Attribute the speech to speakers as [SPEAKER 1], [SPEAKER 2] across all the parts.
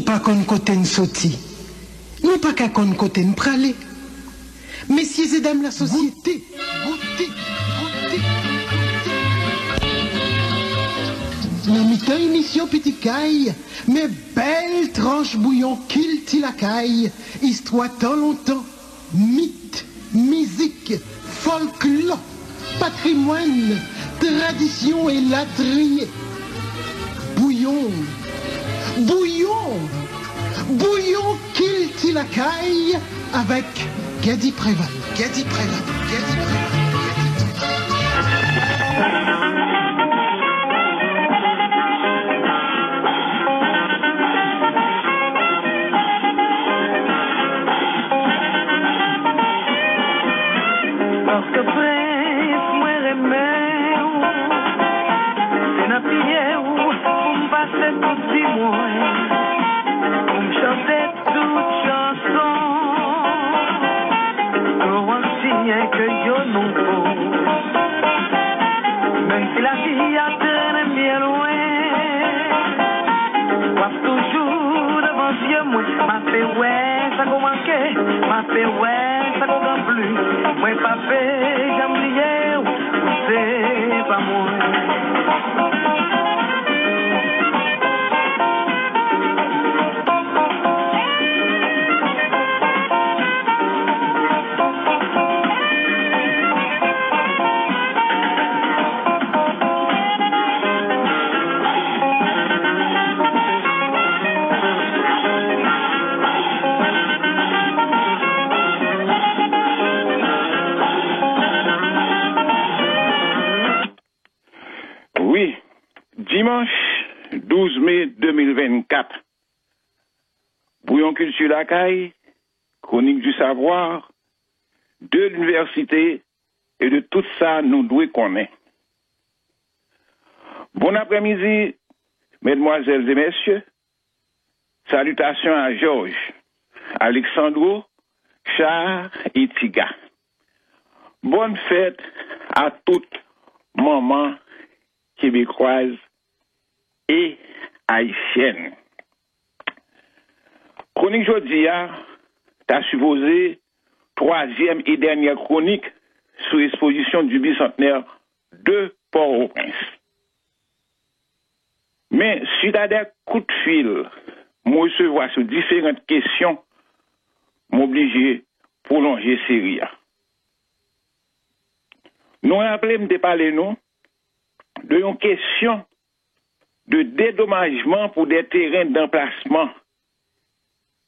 [SPEAKER 1] pas qu'on côté une sauti. Ni pas qu'à qu'on côté une pralé. Messieurs et dames, la société. Goûtez. La mi-temps émission petit caille, mais belle tranche bouillon qu'il la caille, histoire tant longtemps, mythe, musique, folklore, patrimoine, tradition et latrier. Bouillon qu'il la caille avec Gadi Préval.
[SPEAKER 2] Parce que prince, moi remets, c'est la prière pour me passer tout petit mois, pour me chanter toute chanson, pour un signe que yo non faut. Même si la vie a traîné bien loin, moi toujours devant Dieu, moi, m'a fait ouais, ça commence, m'a fait ouais, ça commence plus. Moi, pas fait, j'aime oublié, c'est pas moi.
[SPEAKER 3] Oui, dimanche 12 mai 2024. Bouillon Culture Lacaille, chronique du savoir, de l'université et de tout ça nous devons connaître. Bon après-midi, mesdemoiselles et messieurs. Salutations à Georges, Alexandro, Char et Tiga. Bonne fête à toute maman québécoise et haïtienne. Chronique Jodia, t'as supposé troisième et dernière chronique sur l'exposition du bicentenaire de Port-au-Prince. Mais suite à des coups de fil, moi recevoir sur différentes questions, m'obliger à prolonger série. Nous rappelons de parler nous de une question de dédommagement pour des terrains d'emplacement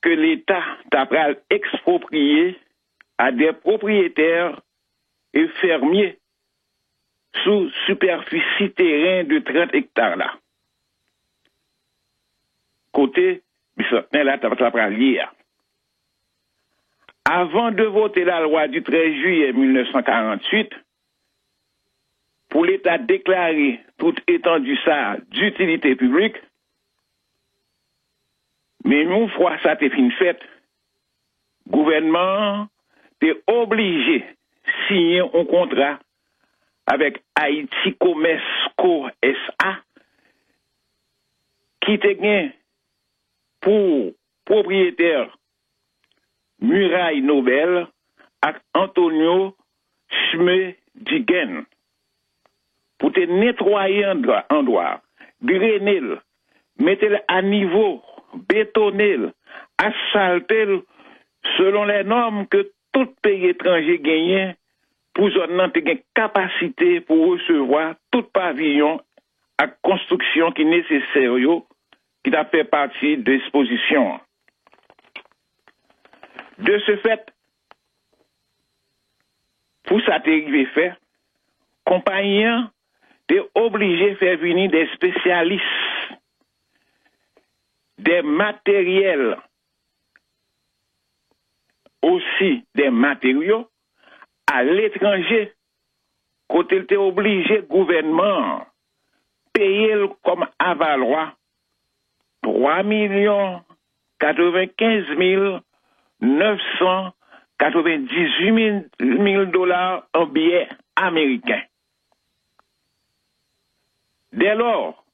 [SPEAKER 3] que l'État t'a exproprié à des propriétaires et fermiers sous superficie terrain de 30 hectares là. Côté bicentenaire là, t'as lié. Avant de voter la loi du 13 juillet 1948, pour l'État déclarer toute étendue ça d'utilité publique, mais une fois ça t'est fin fait, gouvernement t'est obligé de signer un contrat avec Haïti Commerce Co. SA qui te gagne pour propriétaire Muraille Nobel avec Antonio Schmedigen pour te nettoyer en droit, drainer, mettre à niveau, bétonner, asphalter selon les normes que tout pays étranger gagne pour zone te gagne capacité pour recevoir tout pavillon à construction qui est nécessaire qui a fait partie de l'exposition. De ce fait, pour ça t'arriver fait, compagnie est obligé de faire venir des spécialistes, des matériels, aussi des matériaux à l'étranger, quand il était obligé, gouvernement, payer comme avaloir 3 95 998 000 dollars en billets américains. Dès lors,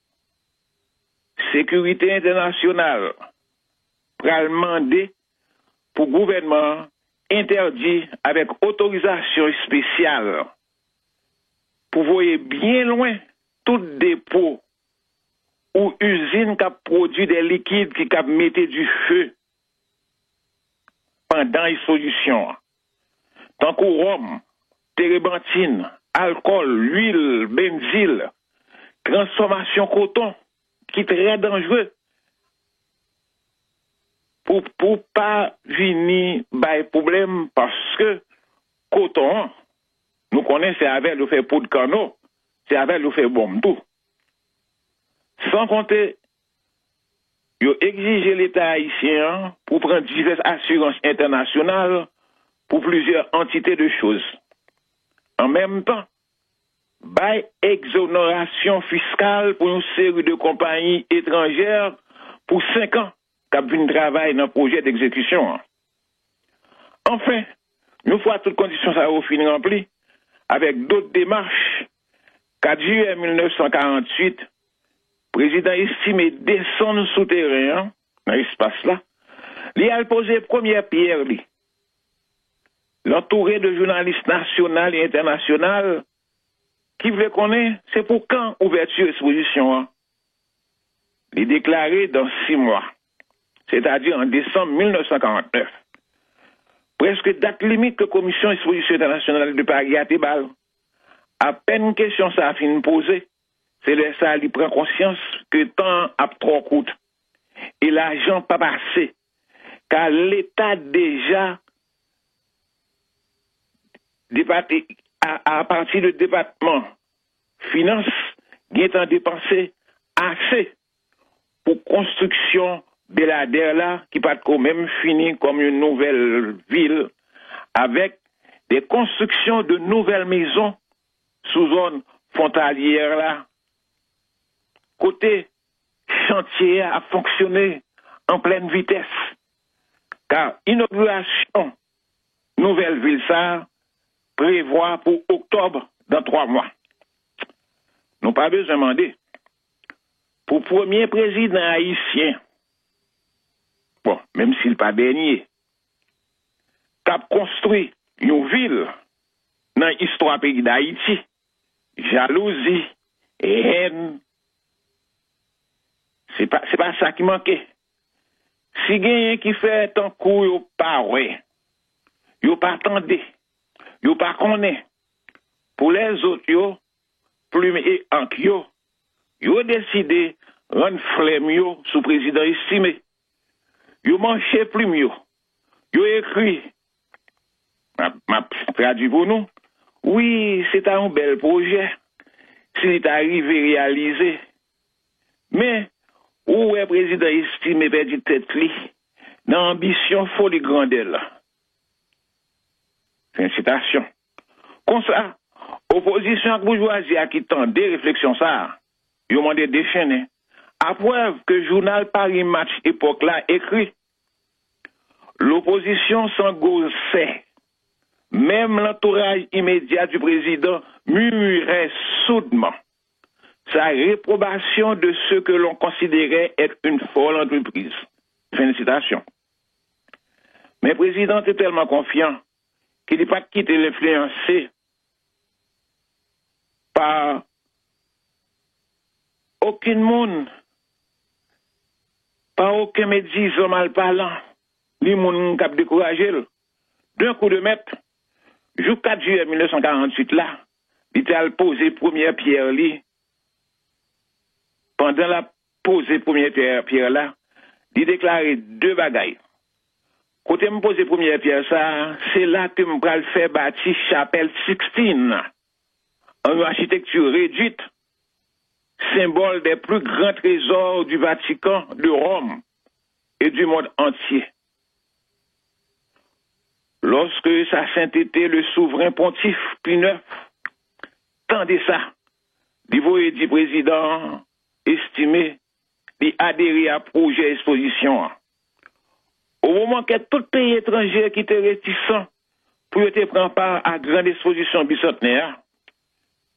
[SPEAKER 3] sécurité internationale, pral mandé pour gouvernement interdit avec autorisation spéciale pour voyer bien loin tout dépôt ou usine qui a produit des liquides qui a mis du feu pendant l'exposition. Tant que rhum, térébenthine, alcool, huile, benzyle, transformation coton, qui est très dangereux pour pas venir by problème parce que coton, nous connaissons c'est avec le fait poudre canot, c'est avec le fait bombe tout. Sans compter, ils ont exigé l'État haïtien pour prendre diverses assurances internationales pour plusieurs entités de choses. En même temps, by exonération fiscale pour une série de compagnies étrangères pour 5 ans qui viennent travailler dans le projet d'exécution. Enfin, une fois toutes conditions ça a fini remplies, avec d'autres démarches, 4 juillet 1948, le président estimé descendre souterrain dans l'espace là, il a posé première pierre, l'entouré de journalistes nationaux et internationaux qui voulaient connaître c'est pour quand ouverture exposition. Il est déclaré dans 6 mois, c'est-à-dire en décembre 1949. Presque date limite que la Commission Exposition Internationale de Paris a été balle. À peine question ça a fini poser, c'est là ça il prend conscience que le temps a trop coûte et l'argent pas passé, car l'État déjà à partir du département finance, il est en dépensé assez pour construction de la DER là, qui va quand même finir comme une nouvelle ville, avec des constructions de nouvelles maisons sous zone frontalière là. Côté chantier a fonctionné en pleine vitesse, car inauguration nouvelle ville ça prévoit pour octobre dans 3 mois. Nous pas besoin de demander. Pour premier président haïtien, bon, même s'il pas dernier, qui a construit une ville dans l'histoire pays d'Haïti, jalousie et haine, c'est pas ça qui manquait. Si quelqu'un qui fait tant coup, yo pas ouais, yo pas attendé, yo pas connaît. Pour les autres yo, plume et encre yo décidé rendre flemme yo sous président estimé. Yo manché plume yo écrit, m'a traduit pour nous, oui, c'est un bel projet, s'il est arrivé réalisé, mais où est président estimé perdu tête li, dans ambition folie grandeur. C'est une citation. Comme ça, opposition bourgeoisie qui tend des réflexions ça, ils ont demandé déchaîner. À preuve que le journal Paris Match époque là écrit, l'opposition s'engossait. Même l'entourage immédiat du président murmurait soudement sa réprobation de ce que l'on considérait être une folle entreprise. Fin de citation. Mais le président est tellement confiant qu'il n'est pas quitté l'influencer par aucun monde, par aucun médisant mal parlant, ni monde qui a découragé. D'un coup de maître, le 4 juillet 1948 là, il a posé première pierre là. Pendant la posée première pierre là, il déclaré 2 bagailles. Côté me poser première pierre ça, c'est là que me pral faire bâtir chapelle Sixtine, en architecture réduite, symbole des plus grands trésors du Vatican, de Rome et du monde entier. Lorsque sa sainteté, le souverain pontife Pie IX, tendait ça, il dit président estimé d'adhérer à projet exposition. Au moment que tout pays étranger qui était réticent pour te prendre part à grande exposition bicentenaire,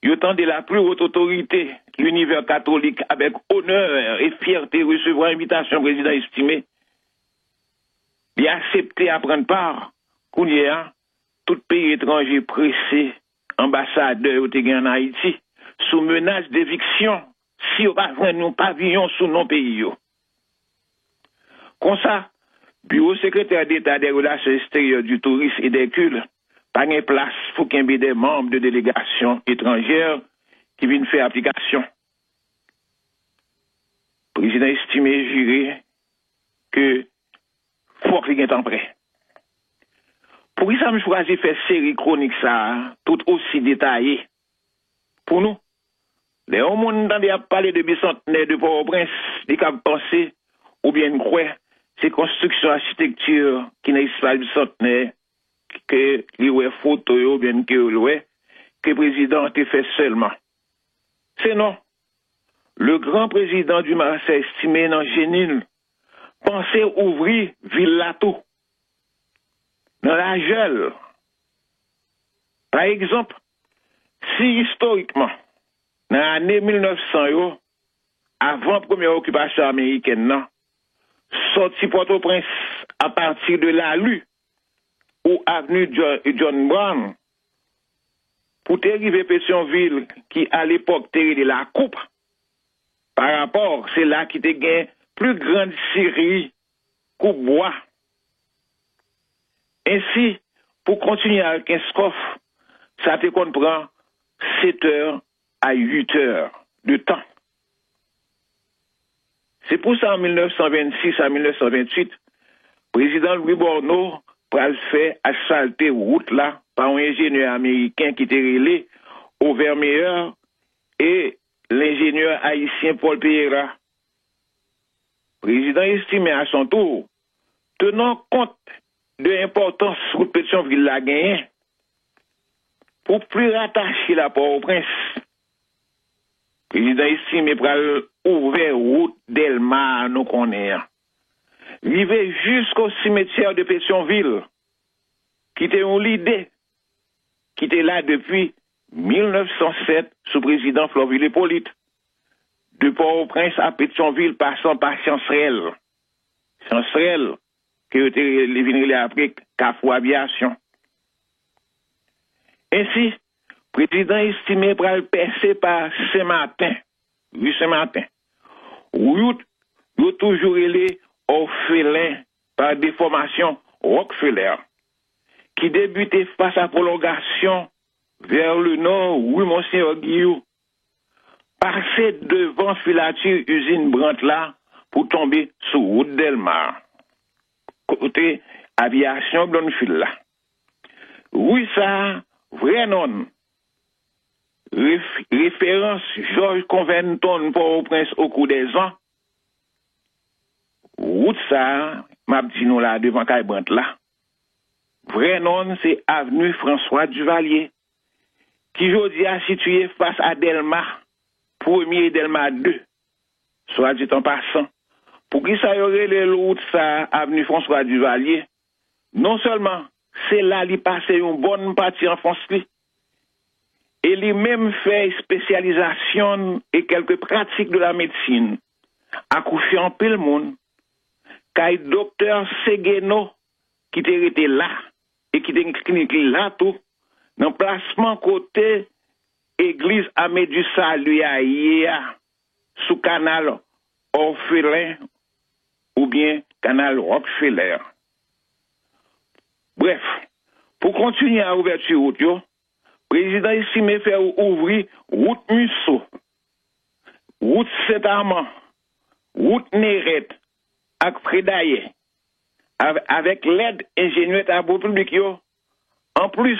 [SPEAKER 3] il tendait la plus haute autorité, l'univers catholique, avec honneur et fierté recevoir invitation président estimé il a accepté à prendre part, qu'on y a, tout pays étranger pressé, ambassadeur en Haïti, sous menace d'éviction, si on va prendre un pavillon sous nos pays. Comme ça, bureau secrétaire d'État des relations extérieures du tourisme et des cultes, pas de place pour qu'il y ait des membres de délégations étrangères qui viennent faire application. Le président estimé juré que faut qu'il y ait un temps prêt. Pour ça, je choisis faire série chronique ça, tout aussi détaillée. Pour nous, les hommes ont parlé de bicentenaire de Port-au-Prince, des cas pensés, ou bien croire, c'est construction architecture qui n'est pas bicentenaire, que les photos, ou bien que le président a fait seulement. C'est non. Le grand président du Marseille estimé dans Génil pensait ouvrir Ville-Latou dans la gel. Par exemple, si historiquement, dans l'année 1900, avant la première occupation américaine, sorti Port-au-Prince à partir de la rue ou avenue John Brown, pour arriver à Pétionville, qui à l'époque était de la coupe, par rapport, c'est là qui était gagné plus grande série coupe bois. Ainsi, pour continuer avec un scoff, ça te comprend 7 heures à 8 heures de temps. C'est pour ça, en 1926 à 1928, le président Louis Borneau a fait asphalter route là par un ingénieur américain qui était relé au Vermeer et l'ingénieur haïtien Paul Pereira. Le président estimé à son tour, tenant compte de l'importance que Pétionville l'a gagné, pour plus rattacher la Port-au-Prince. Le président estimé pour ouvrir route Delmar, nous connaissons. Arriver jusqu'au cimetière de Pétionville, qui était une idée, qui était là depuis 1907 sous président Florville Hippolyte. De Port-au-Prince à Pétionville, passant par Chancerelle. Chancerelle, qui était venu après Cafou Aviation. Ainsi, le président estimé pour le percer par Saint-Martin, rue Saint-Martin. Route, il a toujours été orphelin par déformation Rockefeller, qui débutait face à prolongation vers le nord, rue Monseigneur Guillaume, passer devant filature usine Brandt là pour tomber sur route Delmar. Côté aviation Blonfil là. Oui, ça, vrai non. Référence Georges Conventon Port-au-Prince au cours des ans. Route ça, m'a dit nous là devant Caille Brandt là. Vrai non, c'est avenue François Duvalier, qui aujourd'hui a situé face à Delmar, premier Delmar 2, soit dit en passant. Pour qui ça y aurait les routes ça, avenue François Duvalier, non seulement c'est là qu'il passe une bonne partie en France, et il même fait spécialisation et quelques pratiques de la médecine, accouché en pile monde, car docteur Segueno, qui était là, et qui était une clinique là tout, dans placement côté église Amé du Salut à Yéa, sous canal Orphelin, ou bien canal Rockefeller. Bref, pour continuer à ouverture route, le président estimé faire ouvrir route Musso, route Saint-Armand, route Nérette, avec Frédaillé, avec l'aide ingénieuse à la République, en plus,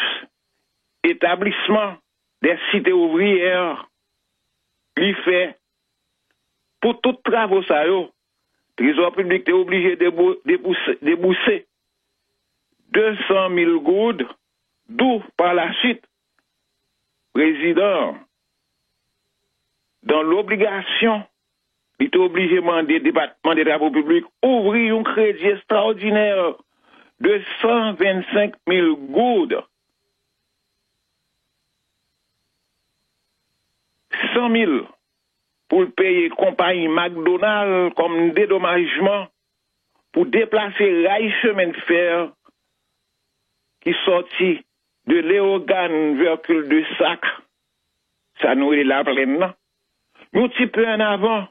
[SPEAKER 3] établissement des cités ouvrières, lui fait, pour tout travaux ça, le Trésor public est obligé de débourser 200 000 goudes, d'où par la suite, président, dans l'obligation, il est obligé de demander au département des travaux publics ouvrir un crédit extraordinaire de 125 000 goudes. 100 000 pour payer compagnie McDonald's comme dédommagement pour déplacer rail chemin de fer qui sortit de Léogane vers Cul de Sac. Ça nous est la plaine. Nous petit peu en avant,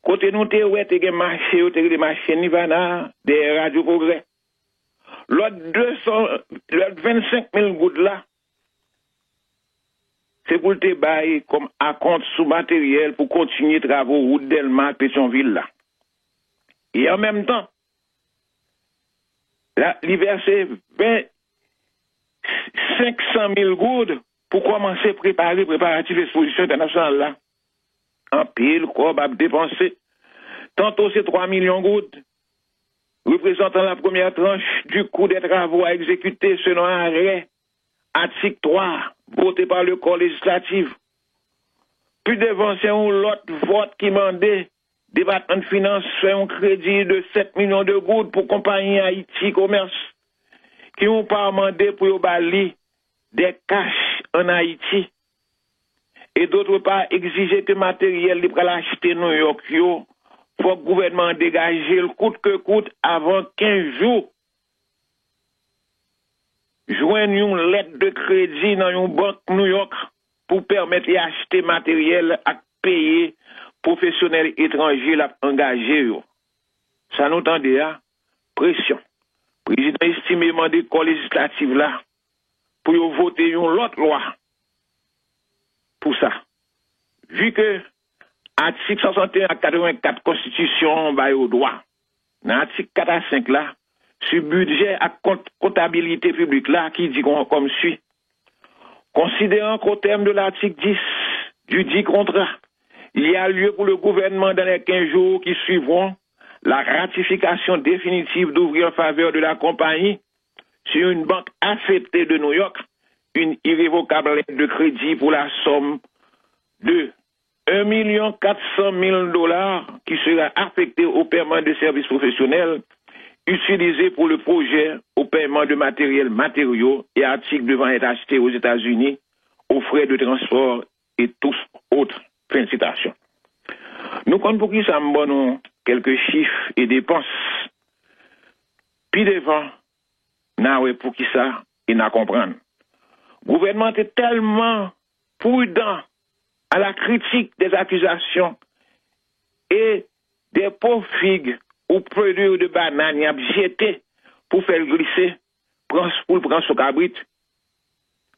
[SPEAKER 3] côté nous te ouais te marché, te marché Nivana, des Radio Progrès. L'autre 25 000 gouttes là, c'est pour te bailler comme à compte sous matériel pour continuer travaux route Delma, Pétionville là. Et en même temps, l'hiver c'est 500 000 gouttes pour commencer à préparer préparatifs d'exposition internationale là. En pile, quoi, va dépenser. Tantôt c'est 3 millions de gouttes, représentant la première tranche du coût des travaux à exécuter selon un arrêt, article 3, voté par le corps législatif. Puis devant, c'est un l'autre vote qui mandait, département de finances fait un crédit de 7 millions de gouttes pour compagnie Haïti Commerce, qui n'ont pas demandé pour bali des cash en Haïti. Et d'autre part, exiger que matériel libre à l'acheter New York, faut que le gouvernement dégage le coûte que coûte avant 15 jours. Joindre une lettre de crédit dans une banque New York pour permettre d'acheter matériel à payer professionnels étrangers engagés. Ça nous tendait à pression. Le président estimé demander corps législatif là pour voter une autre loi. Pour ça. Vu que article 61 à 84 Constitution va au droit. Dans l'article 4 à 5 là, sur budget à comptabilité publique là, qui dit comme suit. Considérant qu'au terme de l'article 10 du dit contrat, il y a lieu pour le gouvernement dans les 15 jours qui suivront la ratification définitive d'ouvrir en faveur de la compagnie sur une banque affectée de New York une irrévocable lettre de crédit pour la somme de $1 400 000 qui sera affectée au paiement de services professionnels utilisés pour le projet au paiement de matériaux et articles devant être achetés aux États-Unis aux frais de transport et tous autres. Fin de citation. Nous comptons pour qui ça me donne quelques chiffres et dépenses. Puis devant, pour qui ça, il n'a comprendre. Le gouvernement est tellement prudent à la critique des accusations et des pauvres figues ou produits de bananes y a jeté pour faire glisser pour le prendre sur cabrit.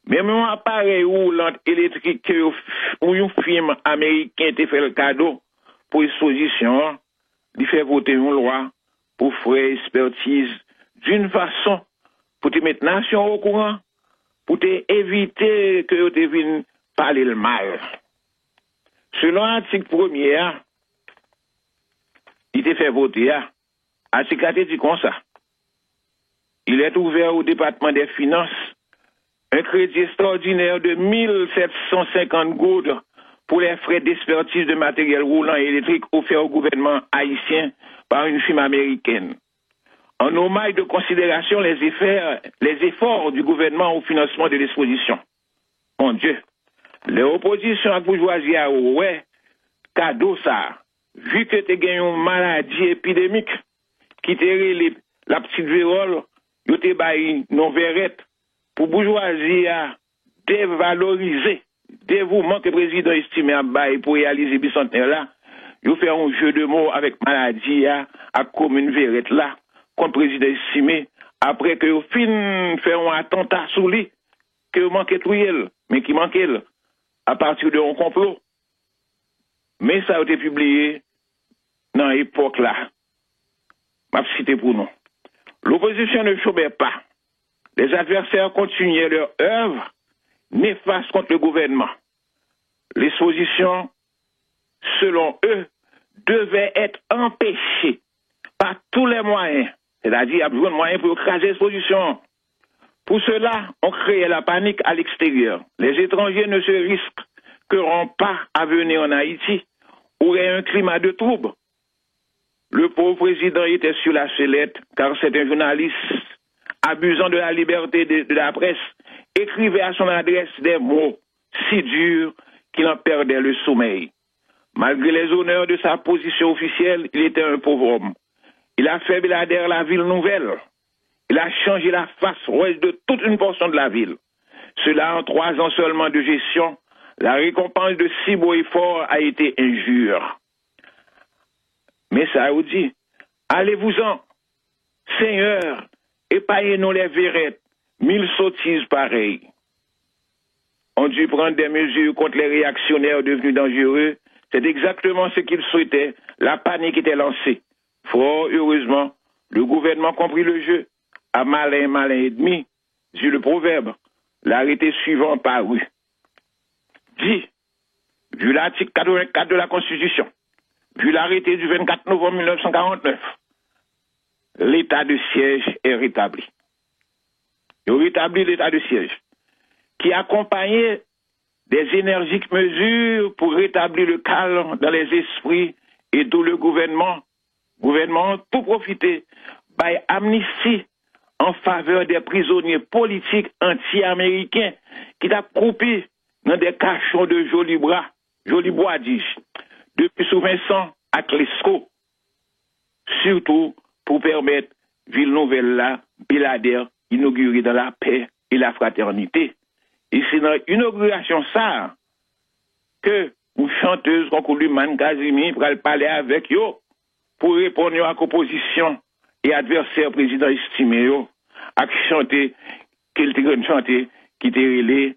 [SPEAKER 3] Même un appareil ou lampe électrique ou un film américain te fait le cadeau pour exposition, il fait voter une loi pour faire expertise d'une façon pour te mettre nation au courant, pour éviter que tu viennes parler le mal. Selon l'article 1er, il te fait voter. L'article 4 dit comme ça. Il est ouvert au département des finances un crédit extraordinaire de 1750 gouttes pour les frais d'expertise de matériel roulant et électrique offerts au gouvernement haïtien par une firme américaine. En hommage de considération les efforts du gouvernement au financement de l'exposition. Mon Dieu, les oppositions à bourgeoisie a ouais, cadeau ça. Vu que tu as une maladie épidémique qui t'a la petite vérole, tu t'es baillé non verrette pour bourgeoisie à dévaloriser dévouement que le président estimé à bailler pour réaliser bicentenaire là. Il fait un jeu de mots avec maladie à commune verrette là. Contre le président estimé, après que vous fin fait un attentat sur lui, que vous manquez de mais qui manquait à partir de un complot. Mais ça a été publié dans l'époque là. Ma cité pour nous. L'opposition ne chômait pas. Les adversaires continuaient leur œuvre néfaste contre le gouvernement. L'exposition, selon eux, devait être empêchée par tous les moyens. C'est-à-dire, il y a besoin de moyens pour écraser l'exposition. Pour cela, on créait la panique à l'extérieur. Les étrangers ne se risqueront pas à venir en Haïti, aurait un climat de trouble. Le pauvre président était sur la sellette, car c'est un journaliste abusant de la liberté de la presse, écrivait à son adresse des mots si durs qu'il en perdait le sommeil. Malgré les honneurs de sa position officielle, il était un pauvre homme. Il a fait Belader la ville nouvelle. Il a changé la face ouest de toute une portion de la ville. Cela en 3 ans seulement de gestion. La récompense de si beaux efforts a été injure. Mais ça vous dit, allez-vous-en, Seigneur, épargnez-nous les vérettes, 1000 sottises pareilles. On dû prendre des mesures contre les réactionnaires devenus dangereux. C'est exactement ce qu'ils souhaitaient. La panique était lancée. Fort heureusement, le gouvernement comprit le jeu. À malin, malin et demi, dit le proverbe. L'arrêté suivant parut. Dit, vu l'article 84 de la Constitution, vu l'arrêté du 24 novembre 1949, l'état de siège est rétabli. Il rétablit l'état de siège, qui accompagnait des énergiques mesures pour rétablir le calme dans les esprits et tout le gouvernement tout profité by amnistie en faveur des prisonniers politiques anti-américains qui t'a coupé dans des cachons de jolis bois, dis-je, depuis sous Vincent à Clesco, surtout pour permettre ville nouvelle là, Belader, inaugurée dans la paix et la fraternité. Et c'est dans l'inauguration ça que une chanteuse qu'on lui Man Kazimi pour parler avec yo pour répondre à la composition et adversaire président estimé yo à chanter qu'il te chanter qui te relé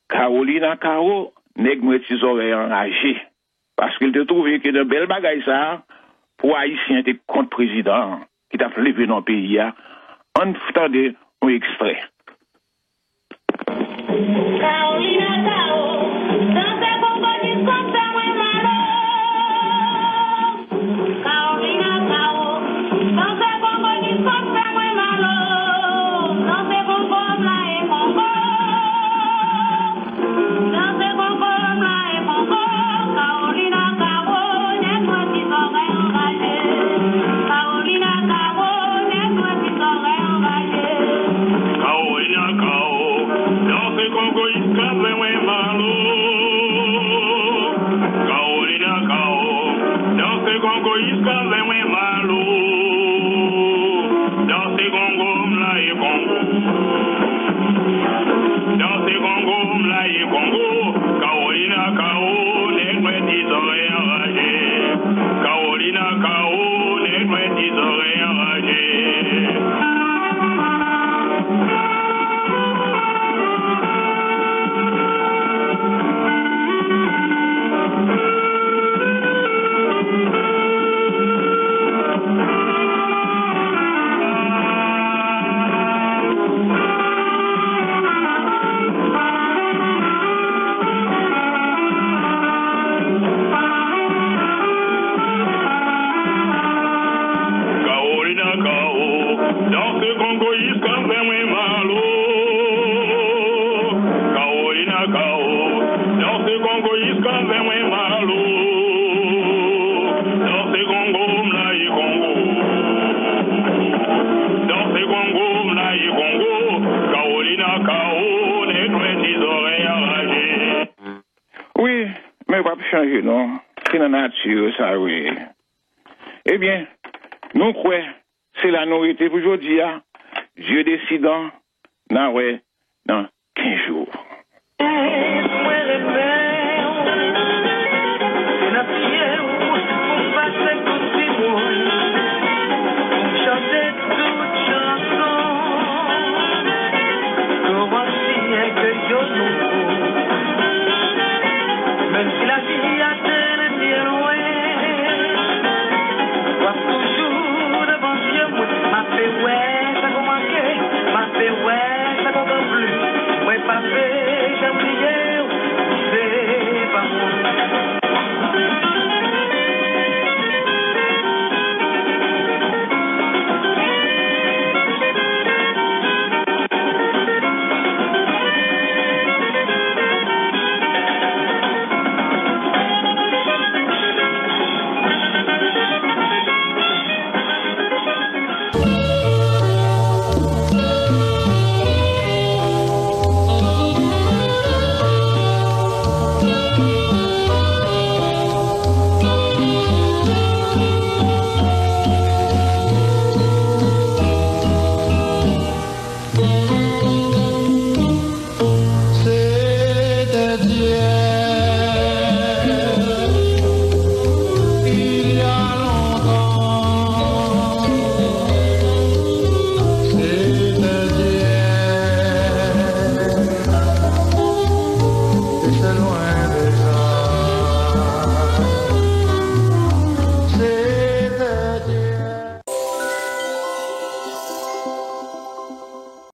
[SPEAKER 3] Carolina Caro nèg moi tes oreilles enragées parce qu'il te trouvé que de belle bagaille ça pour haïtien te contre président qui t'a levé dans le pays en entendez un extrait.
[SPEAKER 4] Carolina Caro, dans tes compagnies comme ça, moi, malo. Carolina Caro, dans tes compagnies comme ça, moi, malo. Dans tes compagnies là et Congo. Dans tes compagnies là et Congo. Carolina Caro, n'est-ce qui t'aurait engagé? Carolina Caro, n'est-ce qui t'aurait engagé?
[SPEAKER 5] Carolina Caro. Don't think I'm going to come away, malo. Carolina Cao. Don't think I'm going to come away, malo. Don't think I'm going to lie, Congo. Don't think I'm going to lie, Congo. Carolina Cao. Les petits oreilles enragées. Carolina Cao. Les petits oreilles enragées.
[SPEAKER 3] Oui, mais pas changer, non. C'est la nature, ça, oui. Eh bien, nous croyons, c'est la nourriture pour aujourd'hui, Dieu décidant, dans 15 jours.
[SPEAKER 2] Même si la vie